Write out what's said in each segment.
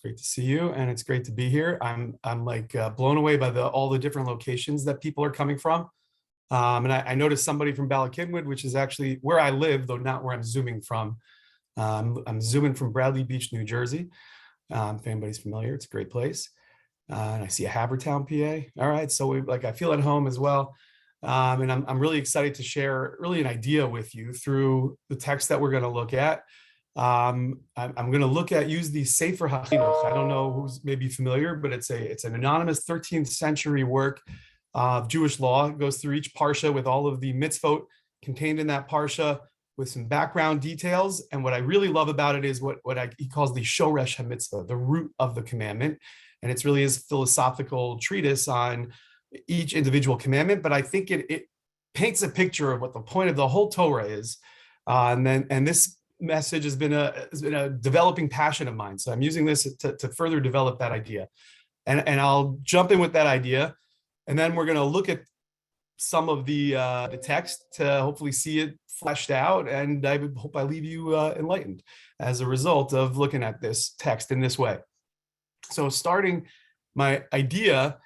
great to see you, and it's great to be here. I'm like blown away by all the different locations that people are coming from. And I noticed somebody from Bala Cynwyd, which is actually where I live, though not where I'm zooming from. I'm zooming from Bradley Beach, New Jersey. If anybody's familiar, it's a great place. And I see a Havertown, PA. All right, so I feel at home as well. And I'm really excited to share really an idea with you through the text that we're going to look at. I'm going to use the Sefer HaChinuch. I don't know who's maybe familiar, but it's an anonymous 13th century work of Jewish law. It goes through each parsha with all of the mitzvot contained in that parsha with some background details. And what I really love about it is what he calls the Shoresh HaMitzvah, the root of the commandment. And it's really his philosophical treatise on each individual commandment. But I think it paints a picture of what the point of the whole Torah is. And this message has been a developing passion of mine. So I'm using this to further develop that idea. And I'll jump in with that idea. And then we're going to look at some of the text to hopefully see it fleshed out. And I hope I leave you enlightened as a result of looking at this text in this way. So starting, my idea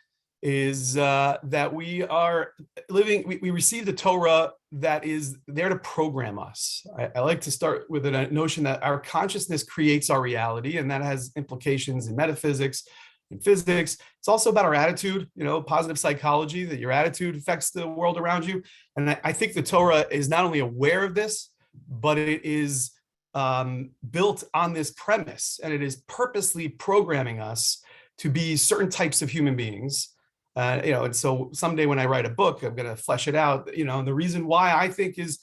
is that we are living, we received a Torah that is there to program us. I like to start with a notion that our consciousness creates our reality, and that has implications in metaphysics and physics. It's also about our attitude, positive psychology, that your attitude affects the world around you. And I think the Torah is not only aware of this, but it is built on this premise, and it is purposely programming us to be certain types of human beings. And so someday when I write a book, I'm going to flesh it out. And the reason why I think is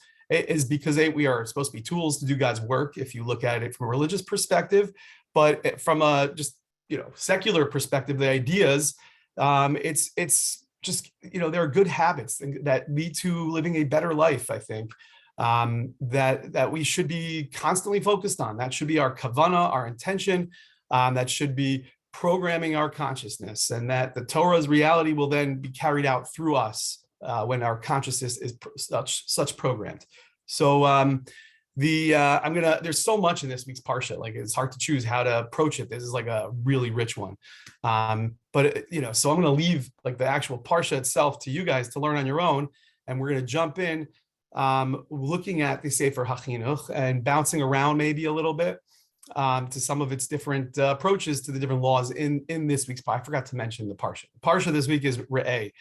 because we are supposed to be tools to do God's work, if you look at it from a religious perspective, but from a just secular perspective, the ideas, it's just there are good habits that lead to living a better life. I think that we should be constantly focused on. That should be our kavanah, our intention. That should be programming our consciousness, and that the Torah's reality will then be carried out through us when our consciousness is such programmed. So there's so much in this week's Parsha, like it's hard to choose how to approach it. This is like a really rich one. So I'm going to leave like the actual Parsha itself to you guys to learn on your own. And we're going to jump in looking at the Sefer HaChinuch and bouncing around maybe a little bit to some of its different approaches to the different laws in this week's Parsha. I forgot to mention the Parsha. The Parsha this week is Re'eh,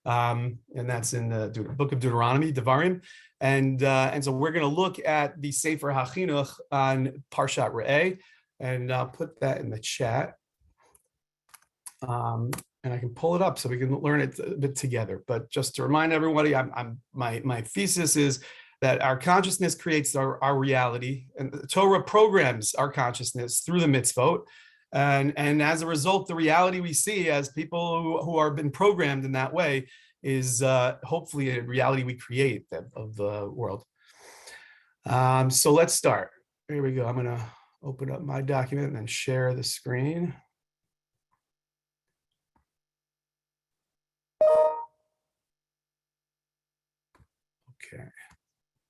and that's in the book of Deuteronomy, Devarim. And so we're going to look at the Sefer HaChinuch on Parshat Re'eh, and I'll put that in the chat. And I can pull it up so we can learn it a bit together. But just to remind everybody, my thesis is that our consciousness creates our reality, and the Torah programs our consciousness through the mitzvot. And as a result, the reality we see as people who are been programmed in that way is hopefully a reality we create of the world. So let's start. Here we go. I'm going to open up my document and then share the screen. Okay.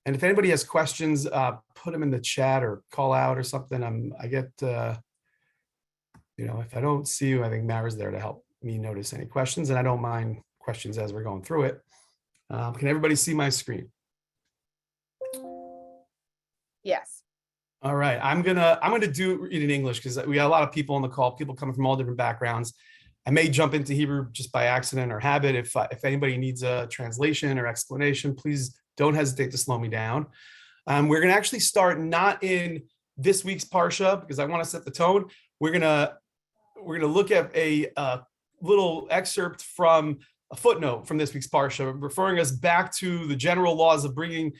And if anybody has questions, put them in the chat or call out or something. I get, if I don't see you, I think Mara's there to help me notice any questions, and I don't mind questions as we're going through it. Can everybody see my screen? Yes. All right. I'm gonna do it in English because we got a lot of people on the call, people coming from all different backgrounds. I may jump into Hebrew just by accident or habit. If anybody needs a translation or explanation, please don't hesitate to slow me down. We're going to actually start not in this week's Parsha because I want to set the tone. We're going to look at a little excerpt from a footnote from this week's Parsha, referring us back to the general laws of bringing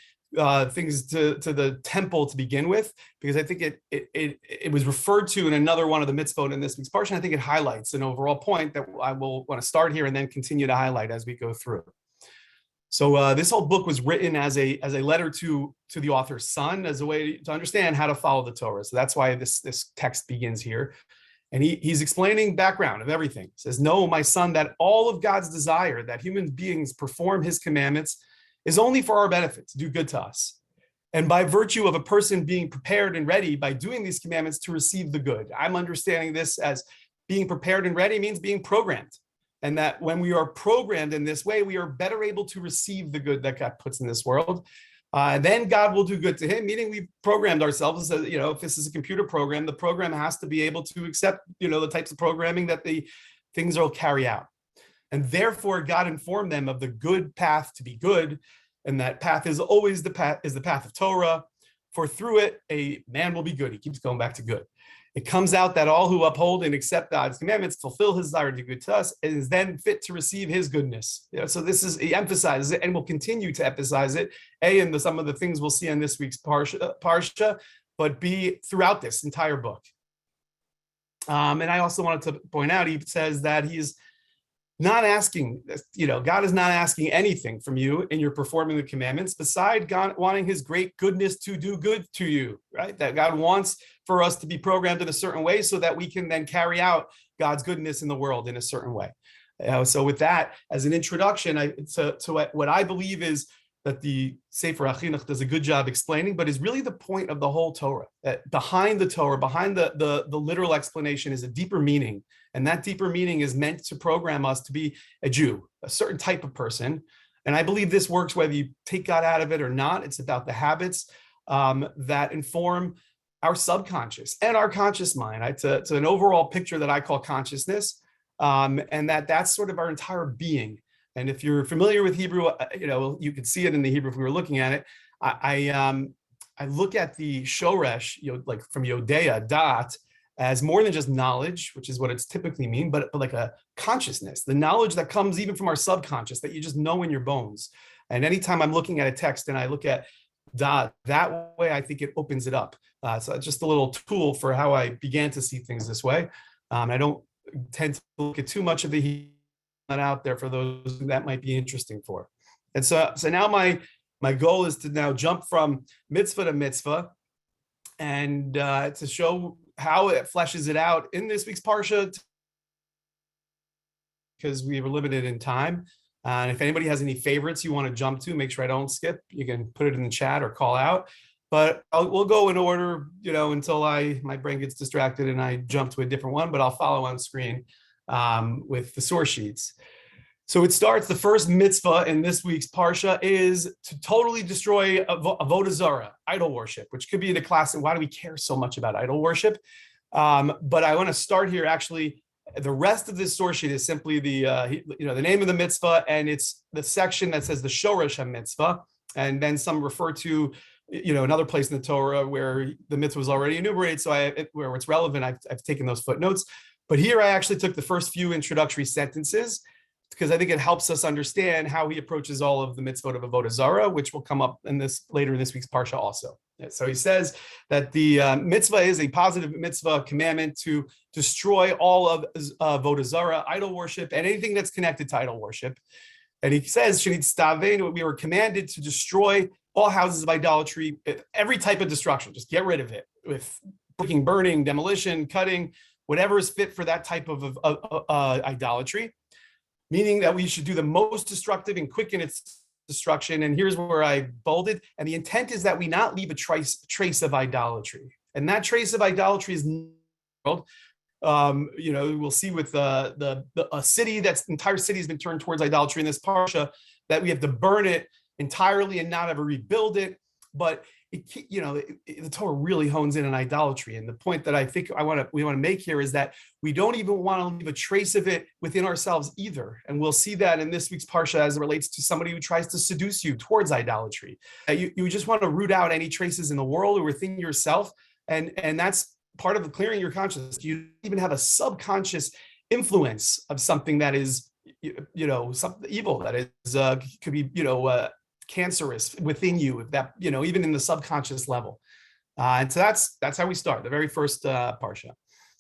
things to the temple to begin with, because I think it was referred to in another one of the mitzvot in this week's Parsha. I think it highlights an overall point that I will want to start here and then continue to highlight as we go through. So this whole book was written as a letter to the author's son, as a way to understand how to follow the Torah. So that's why this text begins here. And he's explaining background of everything. He says, "Know, my son, that all of God's desire that human beings perform his commandments is only for our benefit, to do good to us. And by virtue of a person being prepared and ready by doing these commandments to receive the good. I'm understanding this as being prepared and ready means being programmed. And that when we are programmed in this way, we are better able to receive the good that God puts in this world. Then God will do good to him, meaning we've programmed ourselves. If this is a computer program, the program has to be able to accept, the types of programming that the things will carry out. And therefore, God informed them of the good path to be good. And that path is always the path of Torah. For through it, a man will be good. He keeps going back to good. It comes out that all who uphold and accept God's commandments, fulfill his desire to do good to us, and is then fit to receive his goodness. So he emphasizes it and will continue to emphasize it, in some of the things we'll see in this week's Parsha, but B, throughout this entire book. And I also wanted to point out, he says that he's not asking, God is not asking anything from you in your performing the commandments beside God wanting his great goodness to do good to you, right? That God wants for us to be programmed in a certain way so that we can then carry out God's goodness in the world in a certain way. So with that, as an introduction to what I believe is that the Sefer HaChinuch does a good job explaining, but is really the point of the whole Torah. Behind the Torah, behind the literal explanation is a deeper meaning. And that deeper meaning is meant to program us to be a Jew, a certain type of person. And I believe this works whether you take God out of it or not. It's about the habits that inform our subconscious and our conscious mind. It's an overall picture that I call consciousness, and that's sort of our entire being. And if you're familiar with Hebrew, you could see it in the Hebrew if we were looking at it. I look at the shoresh, like from Yodea, dot, as more than just knowledge, which is what it's typically mean, but like a consciousness, the knowledge that comes even from our subconscious that you just know in your bones. And anytime I'm looking at a text and I look at dot that way, I think it opens it up. So it's just a little tool for how I began to see things this way. I don't tend to look at too much of the out there for those that might be interesting for. And so now my goal is to now jump from mitzvah to mitzvah and to show how it fleshes it out in this week's Parsha, because we were limited in time. And if anybody has any favorites you want to jump to, make sure I don't skip. You can put it in the chat or call out. But we'll go in order, until my brain gets distracted and I jump to a different one. But I'll follow on screen with the source sheets. So it starts, the first mitzvah in this week's Parsha is to totally destroy avodah zarah, idol worship, which could be in a class and why do we care so much about idol worship? But I want to start here. Actually, the rest of this source sheet is simply the name of the mitzvah, and it's the section that says the shoresh mitzvah, and then some refer to another place in the Torah where the mitzvah was already enumerated. So where it's relevant, I've taken those footnotes. But here I actually took the first few introductory sentences because I think it helps us understand how he approaches all of the mitzvot of avodah zarah, which will come up later in this week's parsha also. So he says that the mitzvah is a positive mitzvah commandment to destroy all of avodah zarah, idol worship, and anything that's connected to idol worship. And he says, we were commanded to destroy all houses of idolatry, every type of destruction, just get rid of it with breaking, burning, demolition, cutting, whatever is fit for that type of idolatry, meaning that we should do the most destructive and quicken its destruction. And here's where I bolded. And the intent is that we not leave a trace of idolatry. And that trace of idolatry is we'll see with a city entire city has been turned towards idolatry in this parsha, that we have to burn it entirely and not ever rebuild it. But the Torah really hones in on idolatry. And the point that I think we want to make here is that we don't even want to leave a trace of it within ourselves either. And we'll see that in this week's parsha as it relates to somebody who tries to seduce you towards idolatry. You just want to root out any traces in the world or within yourself. And that's part of clearing your consciousness. You even have a subconscious influence of something that is, something evil that is could be, cancerous within you, that even in the subconscious level, and so that's how we start the very first parsha,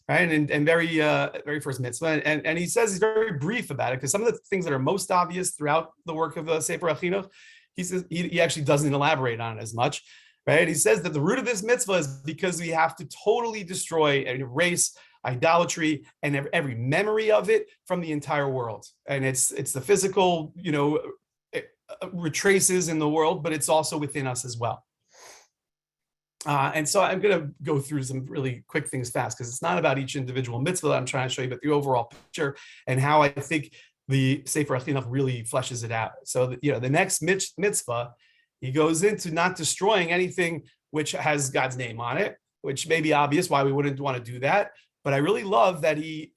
right? And very first mitzvah, and he says he's very brief about it because some of the things that are most obvious throughout the work of the Sefer HaChinuch, he says he actually doesn't elaborate on it as much, right? He says that the root of this mitzvah is because we have to totally destroy and erase idolatry and every memory of it from the entire world, and it's the physical, retraces in the world, but it's also within us as well. And so I'm going to go through some really quick things fast, because it's not about each individual mitzvah that I'm trying to show you, but the overall picture and how I think the Sefer HaChinuch really fleshes it out. So, the next mitzvah, he goes into not destroying anything which has God's name on it, which may be obvious why we wouldn't want to do that. But I really love that he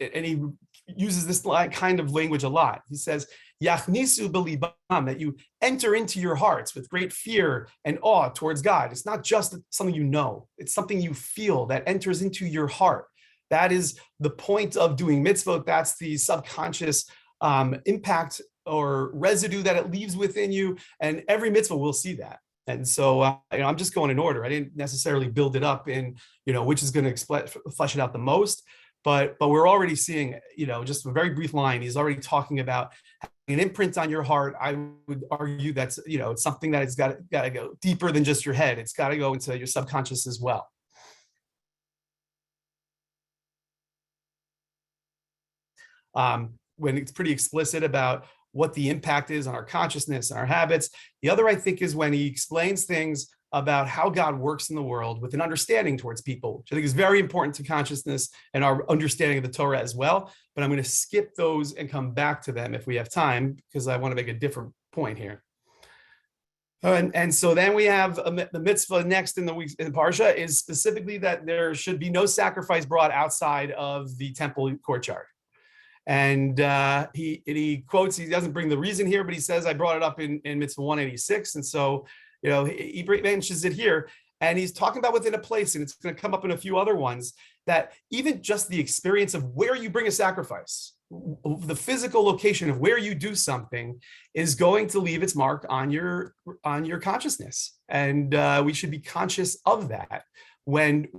uses this kind of language a lot. He says, Yachnisu b'libam, that you enter into your hearts with great fear and awe towards God. It's not just something you know, it's something you feel that enters into your heart. That is the point of doing mitzvot. That's the subconscious impact or residue that it leaves within you. And every mitzvah will see that. And so I'm just going in order. I didn't necessarily build it up in, which is going to flesh it out the most. But we're already seeing, just a very brief line. He's already talking about an imprint on your heart. I would argue that's, it's something that it's got to go deeper than just your head. It's got to go into your subconscious as well. When it's pretty explicit about what the impact is on our consciousness and our habits. The other, I think, is when he explains things about how God works in the world with an understanding towards people, which I think is very important to consciousness and our understanding of the Torah as well. But I'm going to skip those and come back to them if we have time, because I want to make a different point here. And so then we have the mitzvah next in the Parsha is specifically that there should be no sacrifice brought outside of the temple courtyard. And he quotes, he doesn't bring the reason here, but he says, I brought it up in mitzvah 186. And so, he mentions it here, and he's talking about within a place, and it's going to come up in a few other ones, that even just the experience of where you bring a sacrifice, the physical location of where you do something, is going to leave its mark on your consciousness. And we should be conscious of that when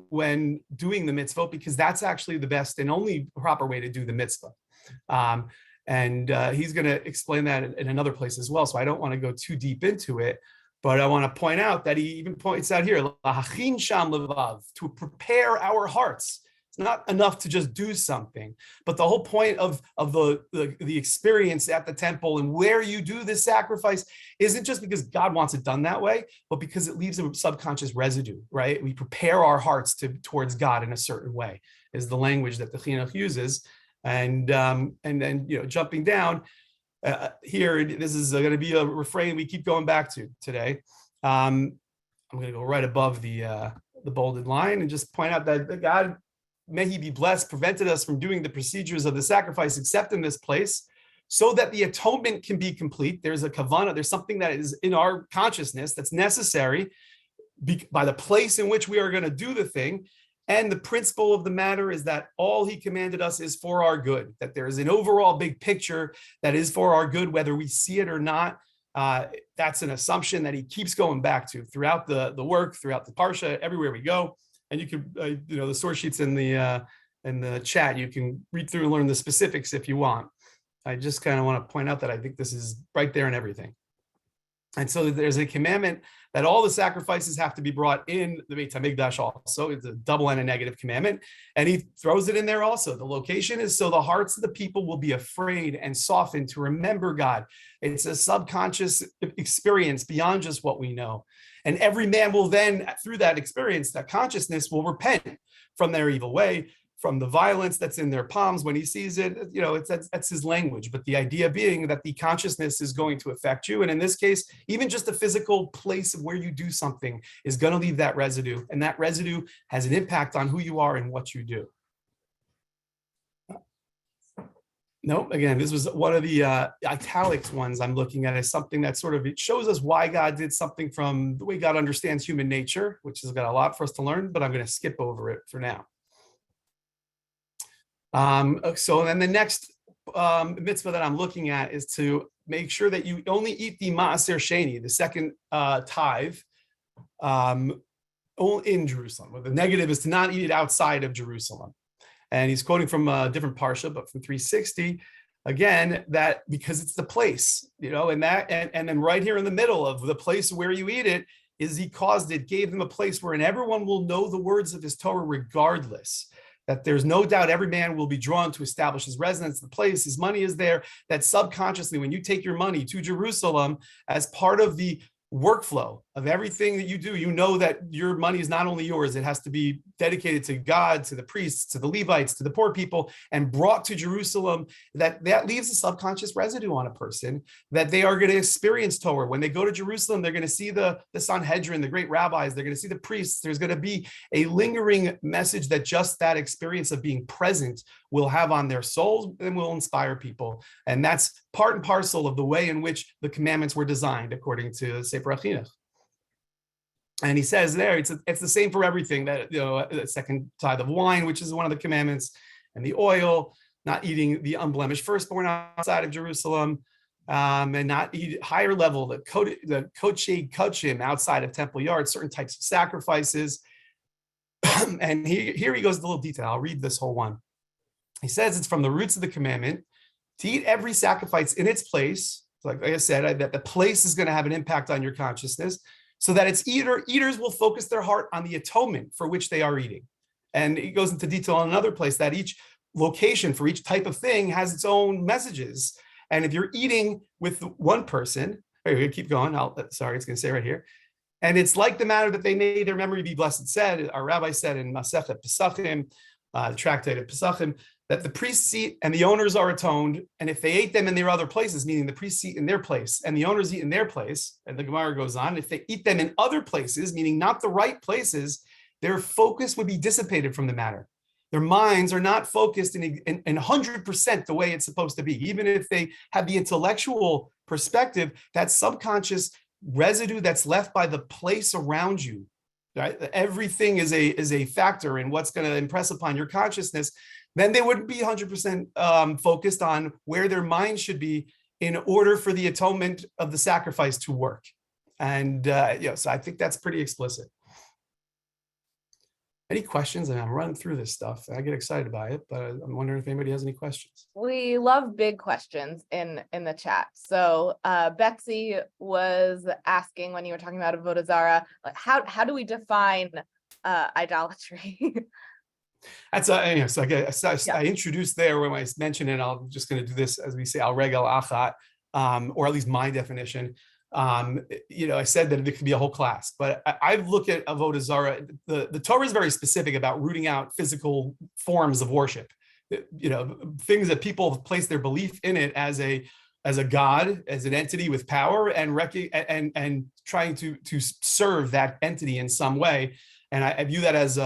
doing the mitzvah, because that's actually the best and only proper way to do the mitzvah. And he's going to explain that in another place as well. So I don't want to go too deep into it, but I want to point out that he even points out here, to prepare our hearts. It's not enough to just do something, but the whole point of the experience at the temple and where you do this sacrifice isn't just because God wants it done that way, but because it leaves a subconscious residue, right? We prepare our hearts towards God in a certain way, is the language that the Chinuch uses. And then jumping down here, this is going to be a refrain we keep going back to today. I'm going to go right above the bolded line and just point out that God, may he be blessed, prevented us from doing the procedures of the sacrifice except in this place, so that the atonement can be complete. There's a kavanah, there's something that is in our consciousness that's necessary by the place in which we are going to do the thing. And the principle of the matter is that all he commanded us is for our good, that there is an overall big picture that is for our good, whether we see it or not. That's an assumption that he keeps going back to throughout the work, throughout the Parsha, everywhere we go. And you can, the source sheets in the chat, you can read through and learn the specifics if you want. I just kind of want to point out that I think this is right there in everything. And so there's a commandment that all the sacrifices have to be brought in the Beit HaMikdash also. It's a double and a negative commandment. And he throws it in there also. The location is so the hearts of the people will be afraid and softened to remember God. It's a subconscious experience beyond just what we know. And every man will then, through that experience, that consciousness, will repent from their evil way, from the violence that's in their palms when he sees it. That's his language. But the idea being that the consciousness is going to affect you. And in this case, even just the physical place of where you do something is going to leave that residue. And that residue has an impact on who you are and what you do. No, again, this was one of the italics ones I'm looking at as something that sort of, it shows us why God did something from the way God understands human nature, which has got a lot for us to learn, but I'm going to skip over it for now. So then the next mitzvah that I'm looking at is to make sure that you only eat the Maaser Sheni, the second tithe, in Jerusalem. Well, the negative is to not eat it outside of Jerusalem. And he's quoting from a different parsha, but from 360, again, that because it's the place, and then right here in the middle of the place where you eat it is he gave them a place wherein everyone will know the words of his Torah regardless. That there's no doubt every man will be drawn to establish his residence, the place, his money is there, that subconsciously when you take your money to Jerusalem as part of the workflow of everything that you do. You know that your money is not only yours, it has to be dedicated to God, to the priests, to the Levites, to the poor people, and brought to Jerusalem. That leaves a subconscious residue on a person that they are going to experience Torah. When they go to Jerusalem, they're going to see the Sanhedrin, the great rabbis, they're going to see the priests. There's going to be a lingering message that just that experience of being present will have on their souls and will inspire people. And that's part and parcel of the way in which the commandments were designed, according to Sefer HaChinuch. And he says there, it's the same for everything, that, the second tithe of wine, which is one of the commandments, and the oil, not eating the unblemished firstborn outside of Jerusalem, and not eat higher level, the kochei kochim outside of temple yards, certain types of sacrifices. And here he goes into a little detail. I'll read this whole one. He says it's from the roots of the commandment to eat every sacrifice in its place. Like I said, that the place is going to have an impact on your consciousness, so that its eaters will focus their heart on the atonement for which they are eating. And he goes into detail in another place that each location for each type of thing has its own messages. And if you're eating with one person, keep going. Sorry, it's going to say right here. And it's like the matter that they made their memory be blessed said, our rabbi said in Masechet Pesachim, the tractate of Pesachim, that the priests eat and the owners are atoned. And if they ate them in their other places, meaning the priests eat in their place and the owners eat in their place, and the Gemara goes on, if they eat them in other places, meaning not the right places, their focus would be dissipated from the matter. Their minds are not focused in 100% the way it's supposed to be. Even if they have the intellectual perspective, that subconscious residue that's left by the place around you, right? Everything is a factor in what's going to impress upon your consciousness. Then they wouldn't be 100% focused on where their mind should be in order for the atonement of the sacrifice to work. And so I think that's pretty explicit. Any questions? I'm running through this stuff. I get excited by it, but I'm wondering if anybody has any questions. We love big questions in the chat. So Betsy was asking, when you were talking about Avodah Zarah, like how do we define idolatry? That's so I introduced there when I mentioned it. I'm just going to do this, as we say, al regel achat, or at least my definition. I said that it could be a whole class, but I look at Avodah Zarah. The Torah is very specific about rooting out physical forms of worship. Things that people place their belief in it as a god, as an entity with power, and trying to serve that entity in some way. And I view that as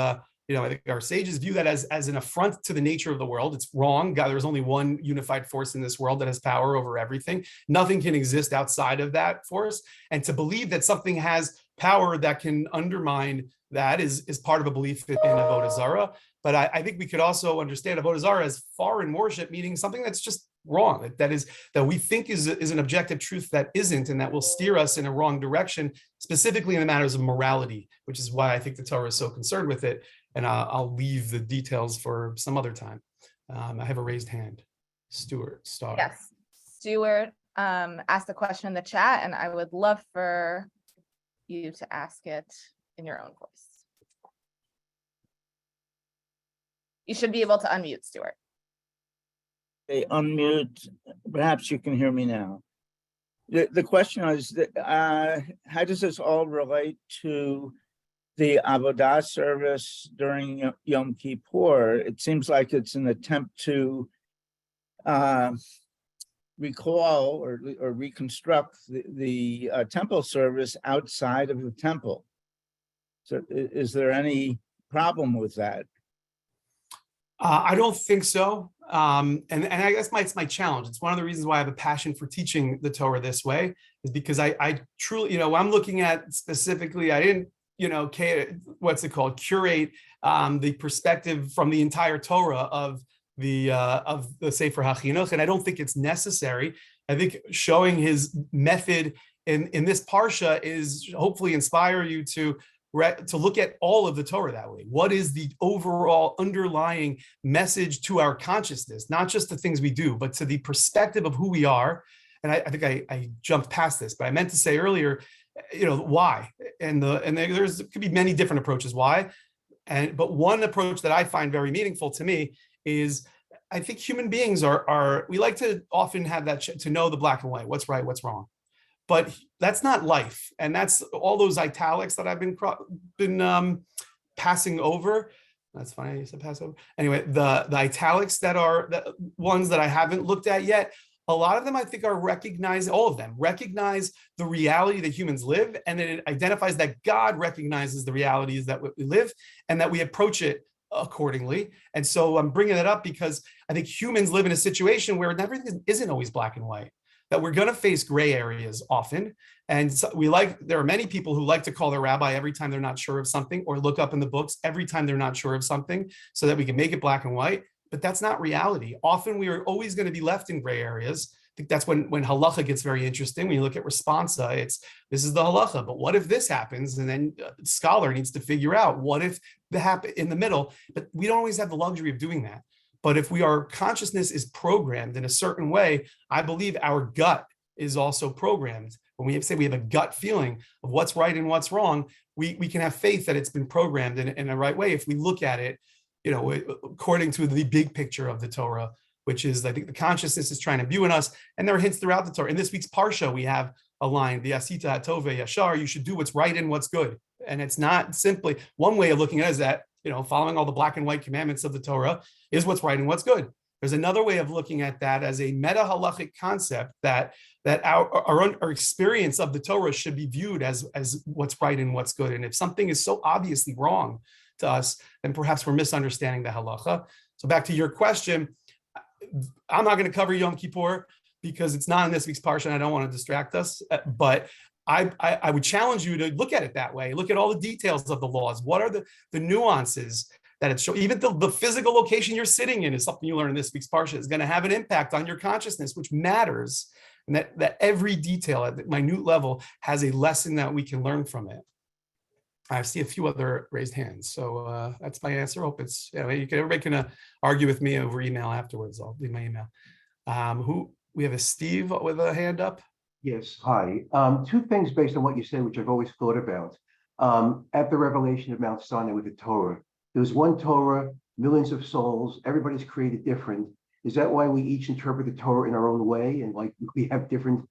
I think our sages view that as an affront to the nature of the world. It's wrong. God, there's only one unified force in this world that has power over everything. Nothing can exist outside of that force. And to believe that something has power that can undermine that is part of a belief in Avodah Zarah. But I think we could also understand Avodah Zarah as foreign worship, meaning something that's just wrong, that we think is an objective truth that isn't, and that will steer us in a wrong direction, specifically in the matters of morality, which is why I think the Torah is so concerned with it. And I'll leave the details for some other time. I have a raised hand. Stuart Starr. Yes, Stuart asked a question in the chat, and I would love for you to ask it in your own voice. You should be able to unmute, Stuart. Okay, unmute. Perhaps you can hear me now. The question is, how does this all relate to the Avodah service during Yom Kippur? It seems like it's an attempt to recall or reconstruct the temple service outside of the temple. So is there any problem with that? I don't think so. And I guess it's my challenge. It's one of the reasons why I have a passion for teaching the Torah this way, is because I truly, I'm looking at specifically, I didn't, curate the perspective from the entire Torah of the Sefer HaChinuch, and I don't think it's necessary. I think showing his method in this parsha is hopefully inspire you to look at all of the Torah that way. What is the overall underlying message to our consciousness, not just the things we do, but to the perspective of who we are? And I think I jumped past this, but I meant to say earlier, why? And there could be many different approaches why. But one approach that I find very meaningful to me is, I think human beings we like to often have that to know the black and white, what's right, what's wrong. but that's not life. And that's all those italics that I've been passing over. That's funny, you said pass over. Anyway, the italics that are the ones that I haven't looked at yet, a lot of them I think are recognized, all of them recognize the reality that humans live, and then it identifies that God recognizes the realities that we live and that we approach it accordingly. And so I'm bringing that up because I think humans live in a situation where everything isn't always black and white, that we're going to face gray areas often. And so there are many people who like to call their rabbi every time they're not sure of something, or look up in the books every time they're not sure of something so that we can make it black and white. But that's not reality. Often we are always going to be left in gray areas. I think that's when halacha gets very interesting. When you look at responsa, this is the halacha, but what if this happens? And then a scholar needs to figure out what if that happen in the middle, but we don't always have the luxury of doing that. But if our consciousness is programmed in a certain way, I believe our gut is also programmed. When we say we have a gut feeling of what's right and what's wrong, we can have faith that it's been programmed in the right way if we look at it, according to the big picture of the Torah, which is, I think, the consciousness is trying to view in us. And there are hints throughout the Torah. In this week's Parsha, we have a line, the Asita Hatov Yashar, you should do what's right and what's good. And it's not simply, one way of looking at it is that, following all the black and white commandments of the Torah is what's right and what's good. There's another way of looking at that as a meta-halachic concept that our experience of the Torah should be viewed as what's right and what's good. And if something is so obviously wrong to us, then perhaps we're misunderstanding the halacha. So back to your question, I'm not going to cover Yom Kippur because it's not in this week's Parsha and I don't want to distract us, but I would challenge you to look at it that way. Look at all the details of the laws. What are the nuances that it shows? Even the physical location you're sitting in is something you learn in this week's Parsha. Is going to have an impact on your consciousness, which matters. And that every detail at the minute level has a lesson that we can learn from it. I see a few other raised hands. So that's my answer. Hope it's, everybody can argue with me over email afterwards. I'll leave my email. We have a Steve with a hand up. Yes, hi. Two things based on what you said, which I've always thought about. At the revelation of Mount Sinai with the Torah, there was one Torah, millions of souls, everybody's created different. Is that why we each interpret the Torah in our own way? And like we have different,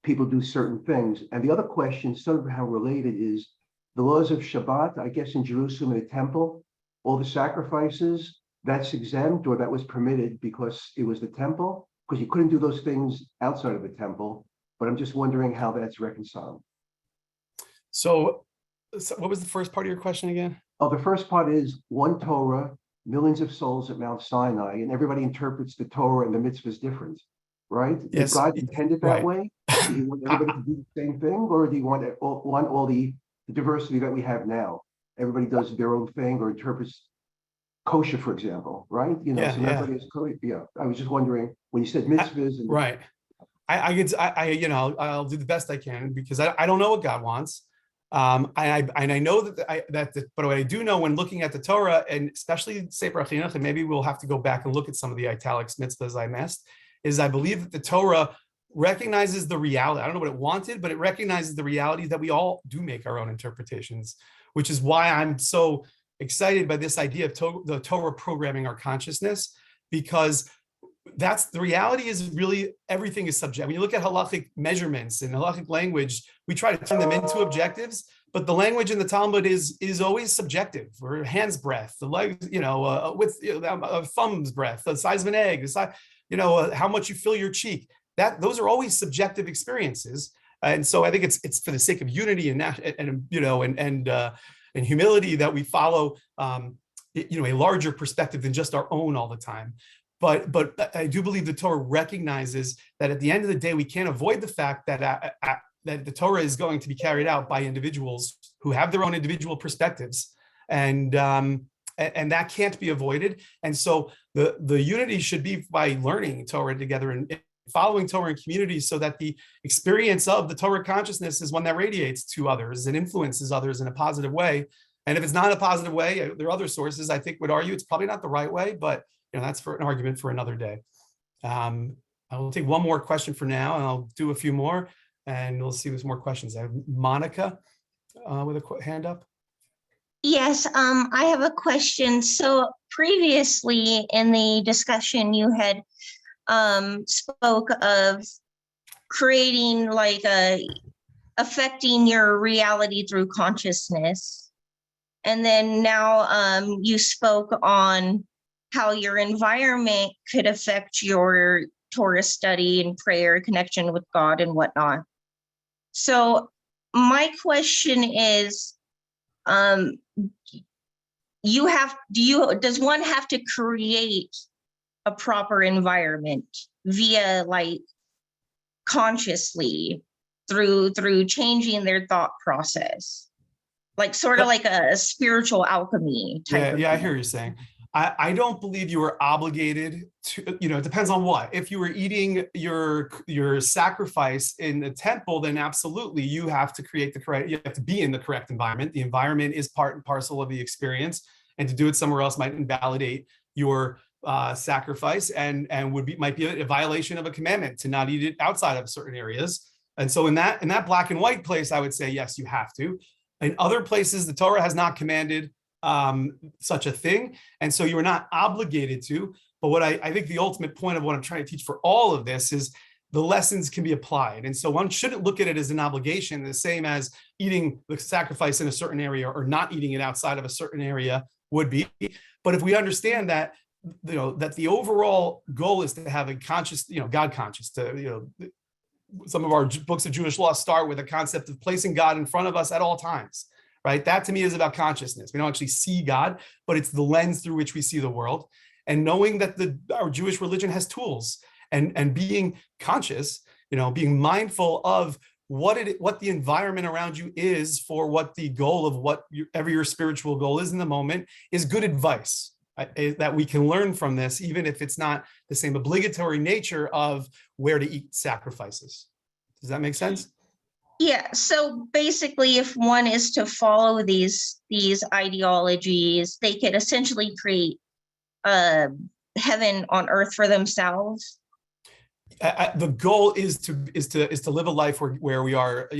people do certain things. And the other question, somehow related, is the laws of Shabbat, I guess in Jerusalem in the temple, all the sacrifices, that's exempt or that was permitted because it was the temple? Because you couldn't do those things outside of the temple. But I'm just wondering how that's reconciled. So what was the first part of your question again? Oh, the first part is one Torah, millions of souls at Mount Sinai, and everybody interprets the Torah and the mitzvahs different, right? Yes. Did God intend it that Right. way? Do you want everybody to do the same thing, or do you want all the diversity that we have now? Everybody does their own thing or interprets kosher, for example, right? Yeah, so everybody is I was just wondering when you said mitzvahs and right. I'll do the best I can because I don't know what God wants. I know but what I do know when looking at the Torah, and especially Sefer HaChinuch, and maybe we'll have to go back and look at some of the italics mitzvahs I missed, is I believe that the Torah recognizes the reality. I don't know what it wanted, but it recognizes the reality that we all do make our own interpretations, which is why I'm so excited by this idea of the Torah programming our consciousness, because that's the reality. Is really everything is subject. When you look at halachic measurements and halachic language, we try to turn them into objectives, but the language in the Talmud is always subjective. Or hand's breadth, the legs, with a thumb's breadth, the size of an egg, the size, how much you fill your cheek. Those are always subjective experiences, and so I think it's for the sake of unity and humility that we follow a larger perspective than just our own all the time. But I do believe the Torah recognizes that at the end of the day, we can't avoid the fact that that the Torah is going to be carried out by individuals who have their own individual perspectives, and that can't be avoided. And so the unity should be by learning Torah together and following Torah in community, so that the experience of the Torah consciousness is one that radiates to others and influences others in a positive way. And if it's not a positive way, there are other sources I think would argue it's probably not the right way, but that's for an argument for another day. I will take one more question for now, and I'll do a few more, and we'll see if there's more questions. I have Monica with a hand up. Yes, I have a question. So previously in the discussion, you had spoke of creating like affecting your reality through consciousness. And then now you spoke on how your environment could affect your Torah study and prayer, connection with God and whatnot. So my question is, does one have to create a proper environment via like consciously through changing their thought process, like sort of like a spiritual alchemy type of Yeah, I thing? hear you saying. I don't believe you were obligated to, it depends on what. If you were eating your sacrifice in the temple, then absolutely you have to create you have to be in the correct environment. The environment is part and parcel of the experience, and to do it somewhere else might invalidate your sacrifice and might be a violation of a commandment to not eat it outside of certain areas. And so in that black and white place, I would say, yes, you have to. In other places, the Torah has not commanded such a thing. And so you're not obligated to. But what I think the ultimate point of what I'm trying to teach for all of this is the lessons can be applied. And so one shouldn't look at it as an obligation, the same as eating the sacrifice in a certain area or not eating it outside of a certain area would be. But if we understand that, that the overall goal is to have a conscious, God conscious, some of our books of Jewish law start with a concept of placing God in front of us at all times, right? That to me is about consciousness. We don't actually see God, but it's the lens through which we see the world. And knowing that our Jewish religion has tools and being conscious, being mindful of what the environment around you is for what the goal of whatever your spiritual goal is in the moment is good advice. That we can learn from this, even if it's not the same obligatory nature of where to eat sacrifices. Does that make sense? Yeah. So basically, if one is to follow these ideologies, they could essentially create heaven on earth for themselves. The goal is to live a life where we are,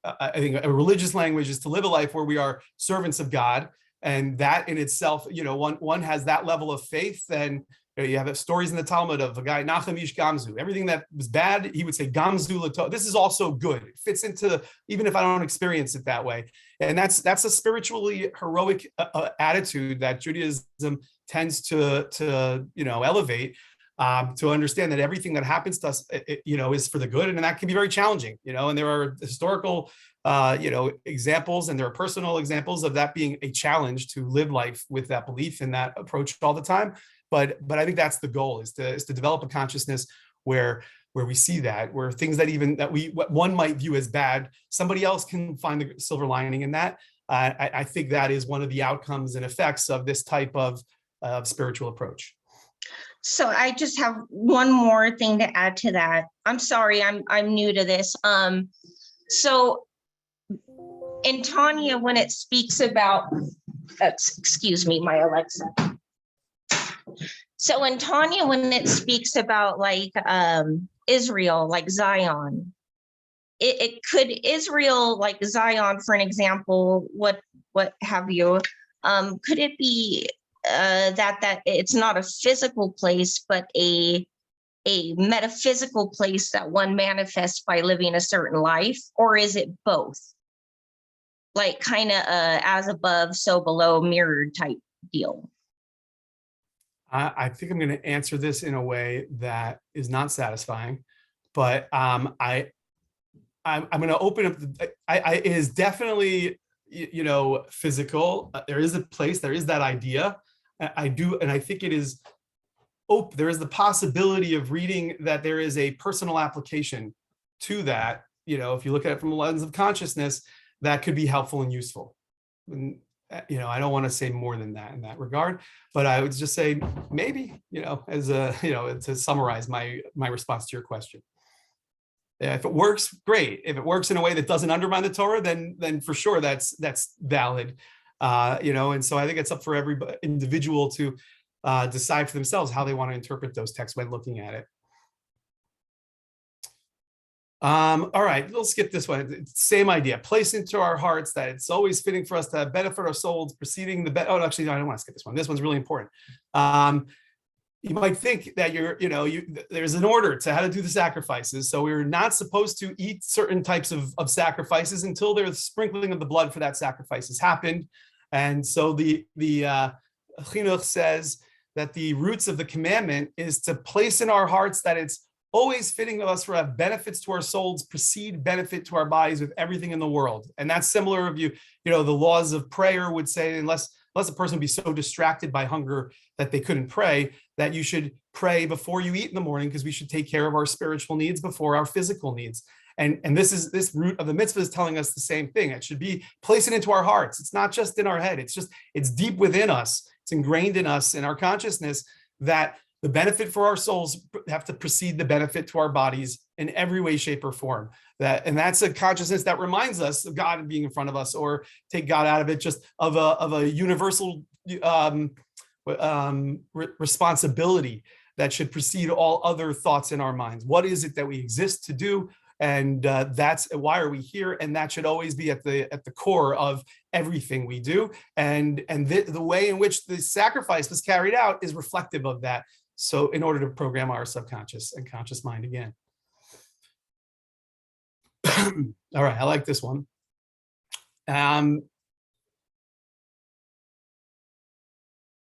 I think a religious language is to live a life where we are servants of God. And that in itself, one has that level of faith. And you have stories in the Talmud of a guy, Nachem Ish Gamzu. Everything that was bad, he would say, Gamzu Lato. This is also good. It fits into, even if I don't experience it that way. And that's a spiritually heroic attitude that Judaism tends to elevate, to understand that everything that happens to us, is for the good. And that can be very challenging, and there are historical examples, and there are personal examples of that being a challenge to live life with that belief and that approach all the time. But I think that's the goal, is to develop a consciousness where we see that, where things what one might view as bad, somebody else can find the silver lining in that. I think that is one of the outcomes and effects of this type of spiritual approach. So I just have one more thing to add to that. I'm sorry, I'm new to this. So in Tanya, when it speaks about, excuse me, my Alexa. So in Tanya, when it speaks about like Israel, like Zion, it could Israel, like Zion, for an example, what have you? Could it be that it's not a physical place, but a metaphysical place that one manifests by living a certain life, or is it both? Like kind of as above, so below, mirrored type deal. I think I'm going to answer this in a way that is not satisfying, but I'm going to open up. It is definitely, physical. There is a place. There is that idea. I do, and I think it is. There is the possibility of reading that there is a personal application to that. If you look at it from a lens of consciousness, that could be helpful and useful. And, I don't want to say more than that in that regard, but I would just say maybe, as to summarize my response to your question. If it works, great. If it works in a way that doesn't undermine the Torah, then for sure that's valid. And so I think it's up for every individual to decide for themselves how they want to interpret those texts when looking at it. All right, we'll skip this one. Same idea. Place into our hearts that it's always fitting for us to benefit our souls, preceding the. Oh, actually, no, I don't want to skip this one. This one's really important. you might think that there's an order to how to do the sacrifices. So we're not supposed to eat certain types of sacrifices until there's sprinkling of the blood for that sacrifice has happened. And so the Chinuch says that the roots of the commandment is to place in our hearts that it's always fitting of us for have benefits to our souls, precede benefit to our bodies with everything in the world. And that's similar of the laws of prayer would say, unless a person would be so distracted by hunger that they couldn't pray, that you should pray before you eat in the morning, because we should take care of our spiritual needs before our physical needs. And this root of the mitzvah is telling us the same thing. It should be placing into our hearts. It's not just in our head. It's deep within us. It's ingrained in us, in our consciousness, that the benefit for our souls have to precede the benefit to our bodies in every way, shape, or form. And that's a consciousness that reminds us of God being in front of us, or take God out of it, just of a universal responsibility that should precede all other thoughts in our minds. What is it that we exist to do? And that's why are we here? And that should always be at the core of everything we do. And the way in which the sacrifice was carried out is reflective of that. So in order to program our subconscious and conscious mind again. All right, I like this one. All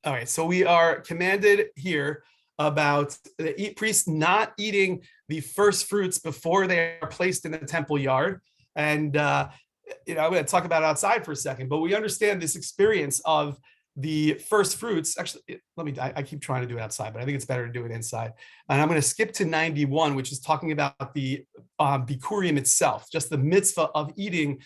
right, so we are commanded here about the priests not eating the first fruits before they are placed in the temple yard. And I'm going to talk about it outside for a second, but we understand this experience of the first fruits. Actually, I keep trying to do it outside, but I think it's better to do it inside. And I'm going to skip to 91, which is talking about the Bikurim itself, just the mitzvah of eating,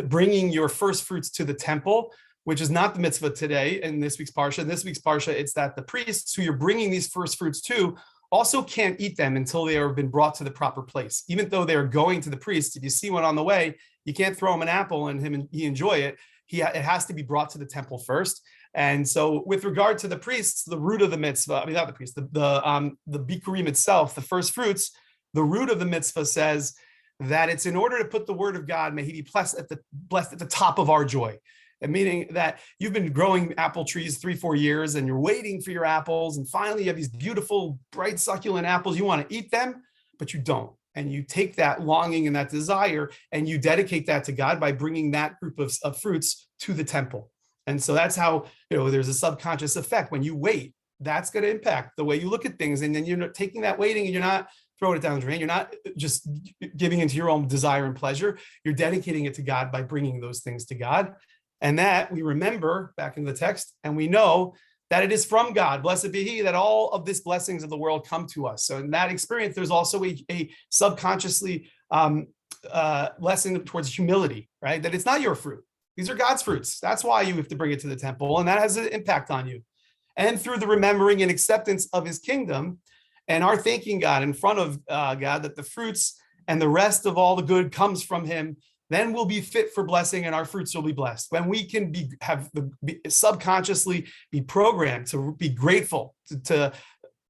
bringing your first fruits to the temple, which is not the mitzvah today in this week's Parsha. In this week's Parsha, it's that the priests who you're bringing these first fruits to also can't eat them until they have been brought to the proper place. Even though they're going to the priest, if you see one on the way, you can't throw him an apple and he enjoy it. It has to be brought to the temple first. And so with regard to the priests, the root of the mitzvah, not the priests, the Bikurim itself, the first fruits, the root of the mitzvah says that it's in order to put the word of God, may he be blessed at the top of our joy. And meaning that you've been growing apple trees 3-4 years and you're waiting for your apples, and finally you have these beautiful, bright, succulent apples. You want to eat them, but you don't. And you take that longing and that desire and you dedicate that to God by bringing that group of fruits to the temple. And so that's how, there's a subconscious effect. When you wait, that's going to impact the way you look at things. And then you're taking that waiting and you're not throwing it down the drain. You're not just giving into your own desire and pleasure. You're dedicating it to God by bringing those things to God. And that we remember back in the text, and we know that it is from God. Blessed be he that all of these blessings of the world come to us. So in that experience, there's also a subconsciously lesson towards humility, right? That it's not your fruit. These are God's fruits. That's why you have to bring it to the temple. And that has an impact on you. And through the remembering and acceptance of his kingdom and our thanking God in front of God that the fruits and the rest of all the good comes from him, then we'll be fit for blessing and our fruits will be blessed. When we can subconsciously be programmed to be grateful, to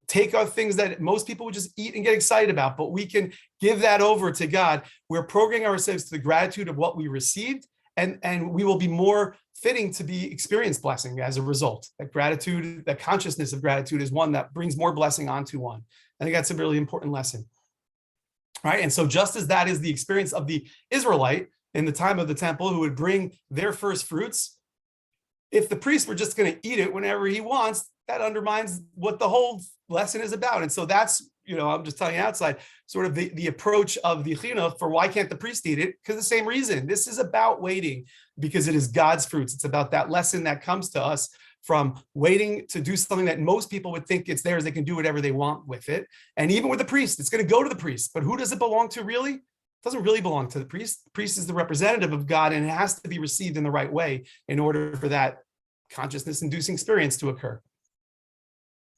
take our things that most people would just eat and get excited about, but we can give that over to God. We're programming ourselves to the gratitude of what we received, and we will be more fitting to be experienced blessing as a result. That gratitude, that consciousness of gratitude is one that brings more blessing onto one. I think that's a really important lesson. Right. And so just as that is the experience of the Israelite in the time of the temple who would bring their first fruits, if the priest were just going to eat it whenever he wants, that undermines what the whole lesson is about. And so that's, I'm just telling you outside, sort of the approach of the chinuch for why can't the priest eat it? Because the same reason. This is about waiting because it is God's fruits. It's about that lesson that comes to us from waiting to do something that most people would think it's theirs. They can do whatever they want with it. And even with the priest, it's going to go to the priest. But who does it belong to really? It doesn't really belong to the priest. The priest is the representative of God, and it has to be received in the right way in order for that consciousness-inducing experience to occur.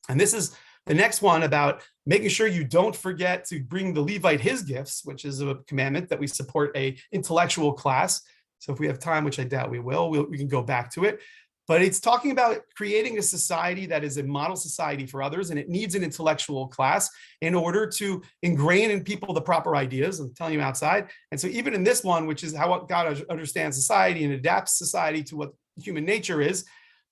And this is the next one about making sure you don't forget to bring the Levite his gifts, which is a commandment that we support a intellectual class. So if we have time, which I doubt we will, we can go back to it. But it's talking about creating a society that is a model society for others, and it needs an intellectual class in order to ingrain in people the proper ideas. I'm telling you outside. And so even in this one, which is how God understands society and adapts society to what human nature is,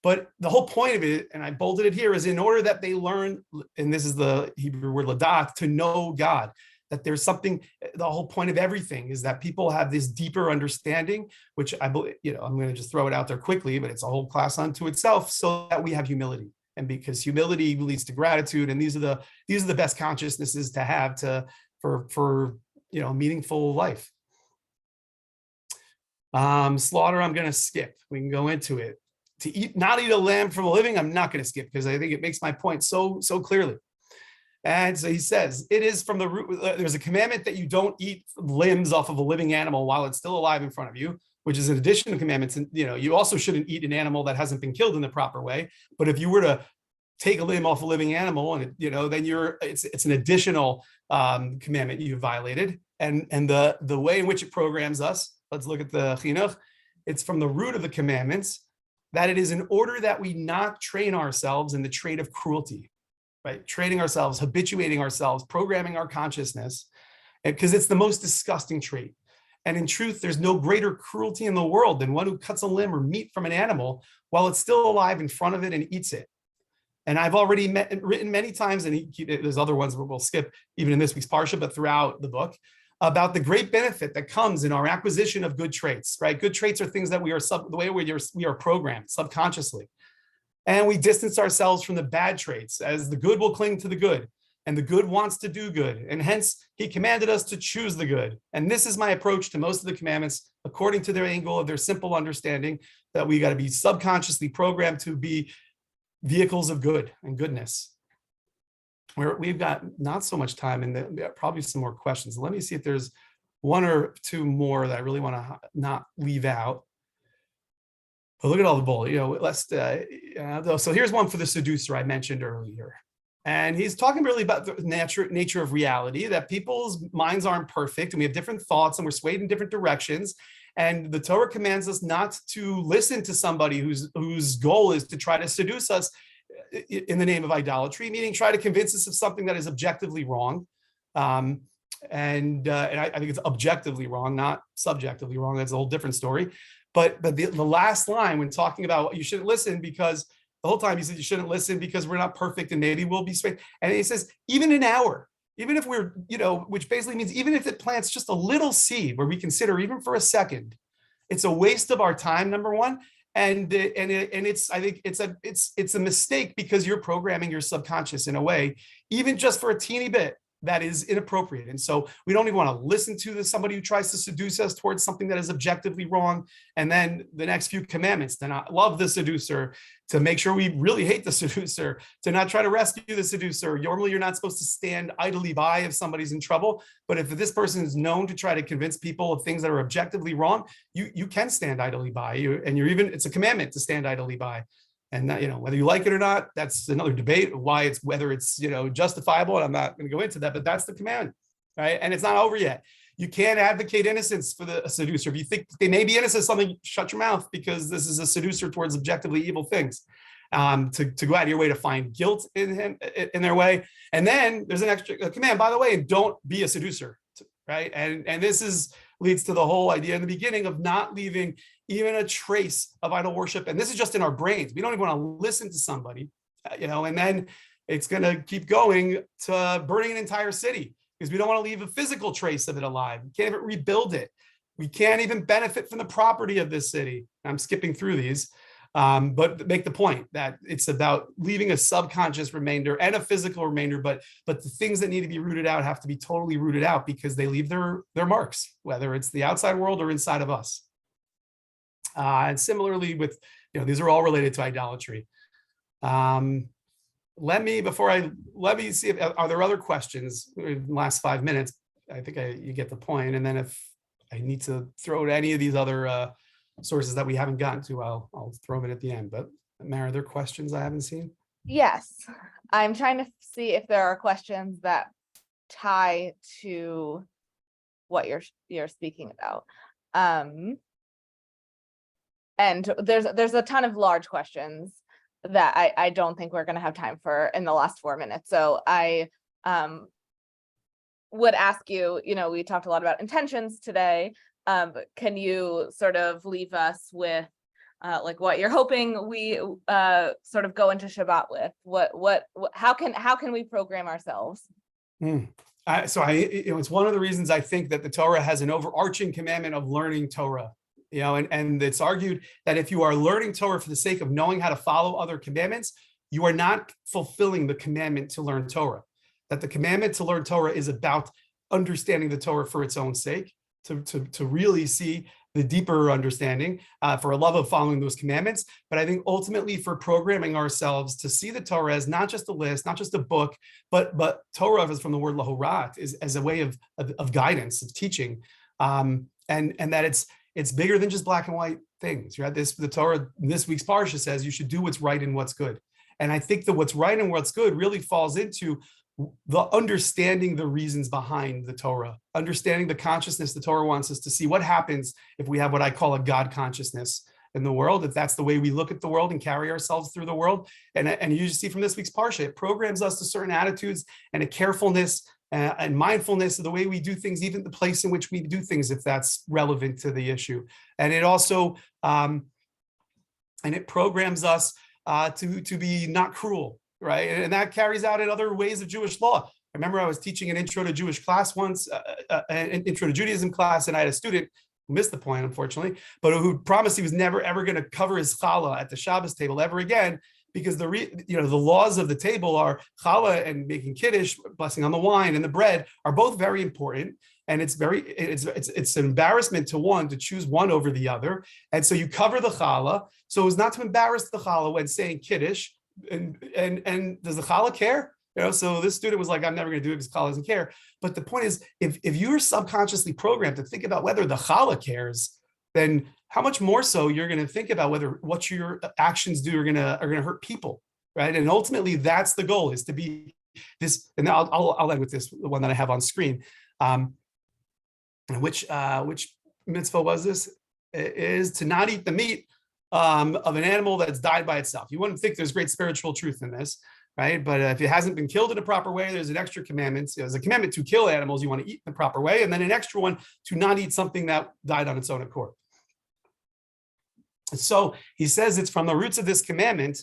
But the whole point of it, and I bolded it here, is in order that they learn, and this is the Hebrew word ladat, to know God, that there's something, the whole point of everything is that people have this deeper understanding, which I believe, I'm going to just throw it out there quickly, but it's a whole class unto itself, so that we have humility. And because humility leads to gratitude, and these are the best consciousnesses to have for meaningful life. Slaughter, I'm going to skip. We can go into it. Not eat a lamb from a living, I'm not going to skip, because I think it makes my point so clearly. And so he says, it is from the root, there's a commandment that you don't eat limbs off of a living animal while it's still alive in front of you, which is an addition to commandments. And, you also shouldn't eat an animal that hasn't been killed in the proper way. But if you were to take a limb off a living animal, and then it's an additional commandment you violated. And the way in which it programs us, let's look at the chinuch. It's from the root of the commandments, that it is in order that we not train ourselves in the trait of cruelty. Right? Training ourselves, habituating ourselves, programming our consciousness, because it's the most disgusting trait. And in truth, there's no greater cruelty in the world than one who cuts a limb or meat from an animal while it's still alive in front of it and eats it. And I've already written many times, and there's other ones we'll skip even in this week's Parshat, but throughout the book, about the great benefit that comes in our acquisition of good traits, right? Good traits are things that the way we are programmed subconsciously. And we distance ourselves from the bad traits, as the good will cling to the good, and the good wants to do good. And hence, he commanded us to choose the good. And this is my approach to most of the commandments, according to their angle of their simple understanding that we got to be subconsciously programmed to be vehicles of good and goodness. We've got not so much time, and probably some more questions. Let me see if there's one or two more that I really want to not leave out. But look at all the bull, so here's one for the seducer I mentioned earlier. And he's talking really about the nature of reality, that people's minds aren't perfect, and we have different thoughts, and we're swayed in different directions. And the Torah commands us not to listen to somebody whose goal is to try to seduce us in the name of idolatry, meaning try to convince us of something that is objectively wrong. And I think it's objectively wrong, not subjectively wrong. That's a whole different story. But the last line, when talking about you shouldn't listen, because the whole time he said you shouldn't listen because we're not perfect and maybe we'll be swayed. And he says, even an hour, even if we're, which basically means even if it plants just a little seed where we consider even for a second, it's a waste of our time, number one. And it's, I think it's a mistake, because you're programming your subconscious in a way, even just for a teeny bit, that is inappropriate. And so we don't even want to listen to somebody who tries to seduce us towards something that is objectively wrong. And then the next few commandments, to not love the seducer, to make sure we really hate the seducer, to not try to rescue the seducer. Normally, you're not supposed to stand idly by if somebody's in trouble. But if this person is known to try to convince people of things that are objectively wrong, you can stand idly by. It's a commandment to stand idly by. And whether you like it or not, that's another debate. Whether it's justifiable, and I'm not going to go into that, but that's the command, right? And it's not over yet. You can't advocate innocence for the seducer. If you think they may be innocent of something, shut your mouth, because this is a seducer towards objectively evil things. To go out of your way to find guilt in their way. And then there's an extra command, by the way, and don't be a seducer, right? And this leads to the whole idea in the beginning of not leaving even a trace of idol worship. And this is just in our brains. We don't even want to listen to somebody, and then it's going to keep going to burning an entire city, because we don't want to leave a physical trace of it alive. We can't even rebuild it. We can't even benefit from the property of this city. I'm skipping through these, but make the point that it's about leaving a subconscious remainder and a physical remainder, but the things that need to be rooted out have to be totally rooted out, because they leave their marks, whether it's the outside world or inside of us. And similarly with, these are all related to idolatry. Let me see if, are there other questions in the last 5 minutes? I think you get the point. And then if I need to throw to any of these other sources that we haven't gotten to, I'll throw them in at the end. But Mara, are there questions I haven't seen? Yes, I'm trying to see if there are questions that tie to what you're speaking about. And there's a ton of large questions that I don't think we're going to have time for in the last 4 minutes. So I would ask you, we talked a lot about intentions today. Can you sort of leave us with like what you're hoping we sort of go into Shabbat with? How can we program ourselves? It's one of the reasons I think that the Torah has an overarching commandment of learning Torah. And it's argued that if you are learning Torah for the sake of knowing how to follow other commandments, you are not fulfilling the commandment to learn Torah. That the commandment to learn Torah is about understanding the Torah for its own sake, to really see the deeper understanding, for a love of following those commandments. But I think ultimately for programming ourselves to see the Torah as not just a list, not just a book, but Torah is from the word lahorat, is as a way of guidance, of teaching, and that it's bigger than just black and white things. Right? The Torah in this week's Parsha says you should do what's right and what's good. And I think that what's right and what's good really falls into the understanding the reasons behind the Torah, understanding the consciousness the Torah wants us to see. What happens if we have what I call a God consciousness in the world, if that's the way we look at the world and carry ourselves through the world. And you see from this week's Parsha, it programs us to certain attitudes and a carefulness and mindfulness of the way we do things, even the place in which we do things, if that's relevant to the issue. And it also, and it programs us to be not cruel, right? And that carries out in other ways of Jewish law. I remember I was teaching an intro to Jewish class once, an intro to Judaism class, and I had a student who missed the point, unfortunately, but who promised he was never ever going to cover his challah at the Shabbos table ever again, because the laws of the table are challah and making kiddush, blessing on the wine and the bread, are both very important. And it's an embarrassment to one to choose one over the other. And so you cover the challah, so as not to embarrass the challah when saying kiddush. And does the challah care? So this student was like, I'm never going to do it because challah doesn't care. But the point is, if you're subconsciously programmed to think about whether the challah cares, then how much more so you're going to think about whether what your actions do are going to hurt people, right? And ultimately, that's the goal, is to be this. And I'll end with this, the one that I have on screen. Which mitzvah was this? It is to not eat the meat of an animal that's died by itself. You wouldn't think there's great spiritual truth in this, right? But if it hasn't been killed in a proper way, there's an extra commandment. There's a commandment to kill animals you want to eat in the proper way, and then an extra one to not eat something that died on its own accord. So he says it's from the roots of this commandment,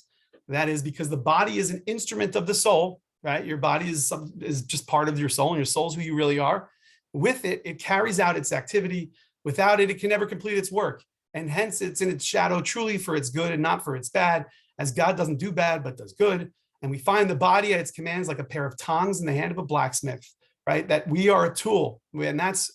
that is because the body is an instrument of the soul, right? Your body is just part of your soul, and your soul is who you really are. With it, it carries out its activity. Without it, it can never complete its work. And hence it's in its shadow truly for its good and not for its bad, as God doesn't do bad, but does good. And we find the body at its commands like a pair of tongs in the hand of a blacksmith, right? That we are a tool. And that's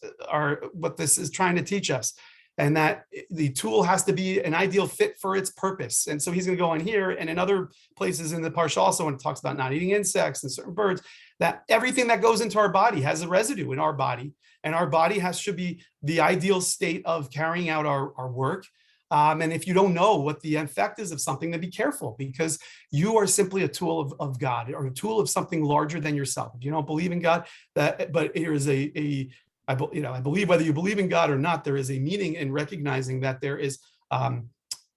what this is trying to teach us. And that the tool has to be an ideal fit for its purpose. And so he's going to go on here and in other places in the Parsha also, when it talks about not eating insects and certain birds, that everything that goes into our body has a residue in our body. And our body should be the ideal state of carrying out our work. And if you don't know what the effect is of something, then be careful, because you are simply a tool of God, or a tool of something larger than yourself. If you don't believe in God, but here is I believe whether you believe in God or not, there is a meaning in recognizing that there is a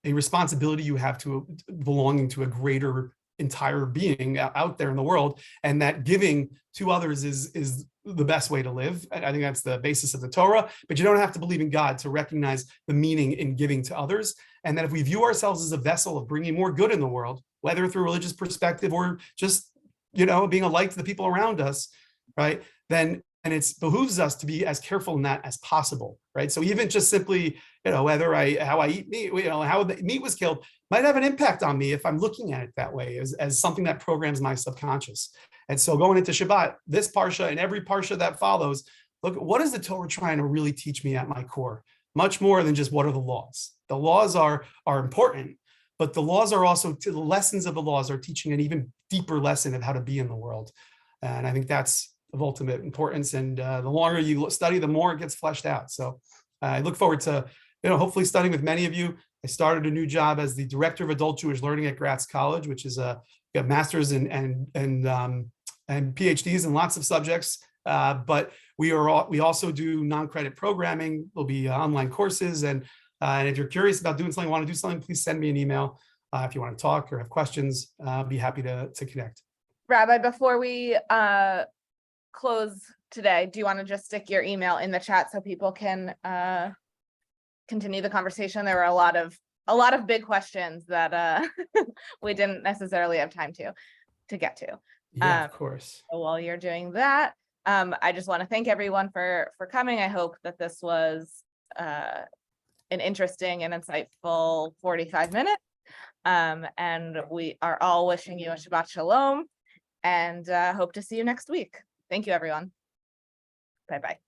responsibility you have to belonging to a greater entire being out there in the world, and that giving to others is the best way to live. I think that's the basis of the Torah, but you don't have to believe in God to recognize the meaning in giving to others. And that if we view ourselves as a vessel of bringing more good in the world, whether through a religious perspective or just, being a light to the people around us, right, then it behooves us to be as careful in that as possible, right? So even just simply, whether how I eat meat, how the meat was killed might have an impact on me if I'm looking at it that way, as something that programs my subconscious. And so going into Shabbat, this Parsha and every Parsha that follows, look, what is the Torah trying to really teach me at my core? Much more than just what are the laws. The laws are important, but the laws are also, the lessons of the laws are teaching an even deeper lesson of how to be in the world. And I think that's of ultimate importance. And the longer you study, the more it gets fleshed out. So I look forward to, hopefully studying with many of you. I started a new job as the director of adult Jewish learning at Gratz College, which is got masters and PhDs in lots of subjects. But we also do non-credit programming. There'll be online courses. And if you're curious about doing something, want to do something, please send me an email. If you want to talk or have questions, I'll be happy to connect. Rabbi, before we close today, do you want to just stick your email in the chat so people can continue the conversation? There were a lot of a lot of big questions that we didn't necessarily have time to get to. Yeah, of course. So while you're doing that, I just want to thank everyone for coming. I hope that this was an interesting and insightful 45 minutes. And we are all wishing you a Shabbat Shalom, and hope to see you next week. Thank you, everyone. Bye-bye.